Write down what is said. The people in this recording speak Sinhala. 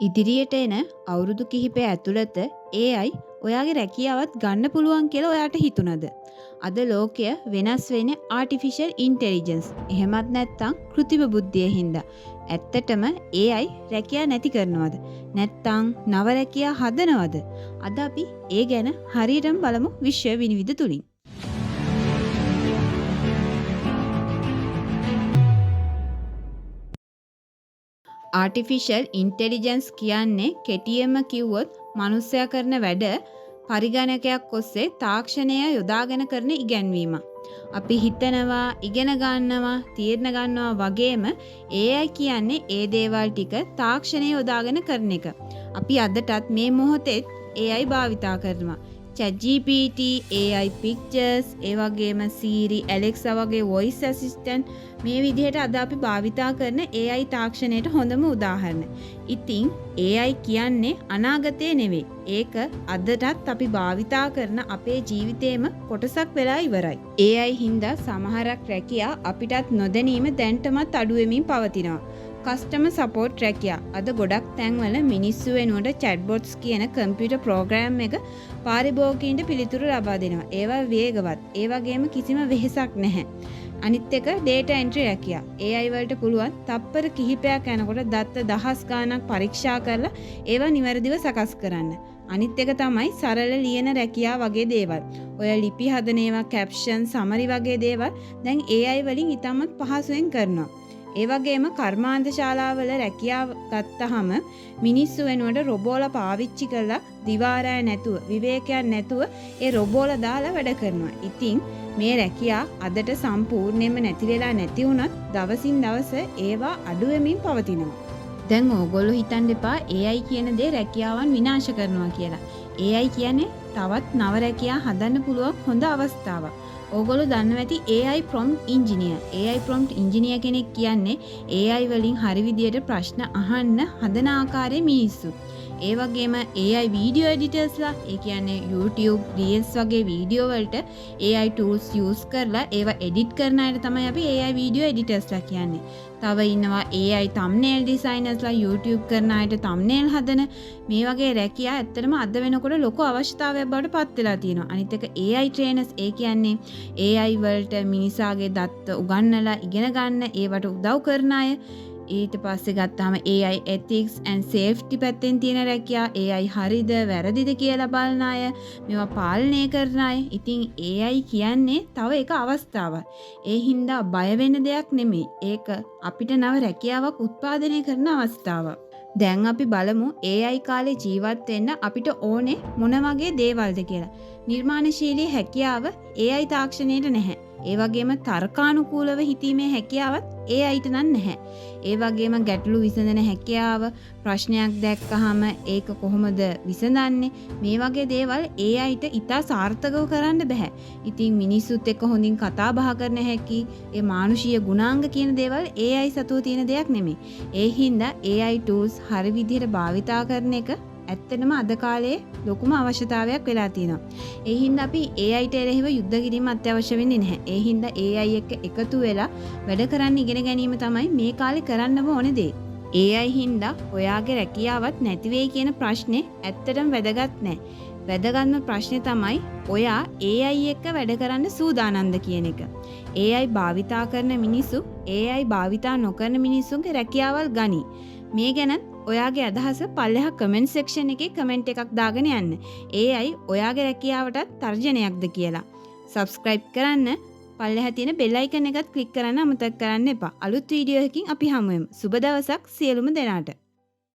ඉදිරියට එන අවුරුදු කිහිපය ඇතුළත AI ඔයාගේ රැකියාවත් ගන්න පුළුවන් කියලා ඔයාට හිතුණද? අද ලෝකය වෙනස් වෙන්නේ ආටිෆිෂල් ඉන්ටෙලිජන්ස්. එහෙමත් නැත්නම් කෘත්‍රිම බුද්ධිය හින්දා. ඇත්තටම AI රැකියාව නැති කරනවද? නැත්නම් නව රැකියාව හදනවද? අද අපි ඒ ගැන හරියටම බලමු විශ්ව විනිවිද තුලින්. ආටිෆිෂල් ඉන්ටෙලිජන්ස් කියන්නේ කෙටියෙන්ම කිව්වොත් මනුස්සයා කරන වැඩ පරිගණකයක් ඔස්සේ තාක්ෂණය යොදාගෙන කරන ඉගැන්වීම. අපි හිතනවා, ඉගෙන ගන්නවා, තීරණ ගන්නවා වගේම AI කියන්නේ ඒ දේවල් ටික තාක්ෂණය යොදාගෙන කරන එක. අපි අදටත් මේ මොහොතේ AI භාවිතා කරනවා. ChatGPT, AI pictures, ඒ වගේම Siri, Alexa වගේ voice assistant මේ විදිහට අද අපි භාවිතා කරන AI තාක්ෂණයට හොඳම උදාහරණ. ඉතින් AI කියන්නේ අනාගතේ නෙවෙයි. ඒක අදටත් අපි භාවිතා කරන අපේ ජීවිතේම කොටසක් වෙලා ඉවරයි. AI හින්දා සමහරක් රැකියා අපිටත් නොදැනීම දැන්ටමත් අඩු වෙමින් පවතිනවා. කස්ටමර් සපෝට් රැකියා අද ගොඩක් තැන්වල මිනිස්සු වෙනුවට chatbots කියන කම්පියුටර් ප්‍රෝග්‍රෑම් එක පාරිභෝගිකයින්ට පිළිතුරු ලබා දෙනවා. ඒවා වේගවත්. ඒ වගේම කිසිම වෙහෙසක් නැහැ. අනිත් එක data entry රැකියා. AI වලට පුළුවන් තප්පර කිහිපයක් යනකොට දත්ත දහස් ගණනක් පරීක්ෂා කරලා ඒවා නිවැරදිව සකස් කරන්න. අනිත් එක තමයි සරල ලියන රැකියා වගේ දේවල්. ඔය ලිපි හදන ඒවා, caption, summary වගේ දේවල් දැන් AI වලින් ඉතාමත් පහසුවෙන් කරනවා. ඒ වගේම කර්මාන්ත ශාලාවල රැකියාව ගත්තහම මිනිස්සු වෙනුවට රොබෝලා පාවිච්චි කරලා දිවාරය නැතුව, විවේකයක් නැතුව ඒ රොබෝලා දාලා වැඩ කරනවා. ඉතින් මේ රැකියා අදට සම්පූර්ණයෙන්ම නැති වෙලා නැති වුණත් දවසින් දවස ඒවා අඩු වෙමින් පවතිනවා. දැන් ඕගොල්ලෝ හිතන්න එපා AI කියන දේ රැකියාවන් විනාශ කරනවා කියලා. AI කියන්නේ තවත් නව රැකියා හදන්න පුළුවන් හොඳ අවස්ථාවක්. ඕගොල්ලෝ දන්නවා ඇති AI prompt engineer. AI prompt engineer කෙනෙක් කියන්නේ AI වලින් හරි විදියට ප්‍රශ්න අහන්න හදන ආකාරයේ මිනිස්සු. ඒ වගේම AI video editorsලා, ඒ කියන්නේ YouTube Reels වගේ වීඩියෝ වලට AI tools use කරලා ඒවා edit කරන අයට තමයි අපි AI video editorsලා කියන්නේ. තව ඉන්නවා AI thumbnail designersලා, YouTube කරන අයට thumbnail හදන මේ වගේ රැකියා ඇත්තටම අද වෙනකොට ලොකු අවශ්‍යතාවයක් බවට පත් වෙලා තියෙනවා. අනිත් එක AI trainers, ඒ කියන්නේ AI වලට මිනිසාගේ දත්ත උගන්නලා ඉගෙන ගන්න ඒවට උදව් කරන අය. ඊට පස්සේ ගත්තාම AI ethics and safety පැත්තෙන් තියෙන රැකියා, AI හරිද වැරදිද කියලා බලන අය, මේවා පාලනය කරන අය. ඉතින් AI කියන්නේ තව එක අවස්ථාවක්. ඒ හින්දා බය වෙන්න දෙයක් නෙමෙයි. ඒක අපිට නව රැකියාවක් උත්පාදනය කරන අවස්ථාවක්. දැන් අපි බලමු AI කාලේ ජීවත් වෙන්න අපිට ඕනේ මොන වගේ දේවල්ද කියලා. නිර්මාණශීලී හැකියාව AI තාක්ෂණයට නැහැ. ඒ වගේම තර්කානුකූලව හිතීමේ හැකියාවත් AIට නම් නැහැ. ඒ වගේම ගැටලු විසඳන හැකියාව, ප්‍රශ්නයක් දැක්කහම ඒක කොහොමද විසඳන්නේ, මේ වගේ දේවල් AIට ඉතා සාර්ථකව කරන්න බෑ. ඉතින් මිනිස්සුත් එක්ක හොඳින් කතා බහ කරන හැකි, ඒ මානුෂීය ගුණාංග කියන දේවල් AI සතුව තියෙන දෙයක් නෙමෙයි. ඒ හින්දා AI tools හරි විදිහට භාවිතා කරන එක ඇත්තටම අද කාලේ ලොකුම අවශ්‍යතාවයක් වෙලා තියෙනවා. ඒ හින්දා අපි AIට එරෙහිව යුද්ධ කිරීම අත්‍යවශ්‍ය වෙන්නේ නැහැ. ඒ හින්දා AI එක්ක එකතු වෙලා වැඩ කරන්න ඉගෙන ගැනීම තමයි මේ කාලේ කරන්නම ඕනේ දේ. AI හින්දා ඔයාගේ රැකියාවත් නැති වෙයි කියන ප්‍රශ්නේ ඇත්තටම වැදගත් නැහැ. වැදගත්ම ප්‍රශ්නේ තමයි ඔයා AI එක්ක වැඩ කරන්න සූදානම්ද කියන එක. AI භාවිතා කරන මිනිස්සු AI භාවිතා නොකරන මිනිස්සුන්ගේ රැකියාවල් ගනි. මේ ගැන ඔයාගේ අදහස පල්ලෙහා කමෙන්ට් සෙක්ෂන් එකේ කමෙන්ට් එකක් දාගෙන යන්න. AI ඔයාගේ රැකියාවටත් තර්ජනයක්ද කියලා. සබ්ස්ක්‍රයිබ් කරන්න. පල්ලෙහා තියෙන බෙල් අයිකන් එකත් ක්ලික් කරන්න අමතක කරන්න එපා. අලුත් වීඩියෝ එකකින් අපි හමු වෙමු. සුබ දවසක් සියලුම දෙනාට.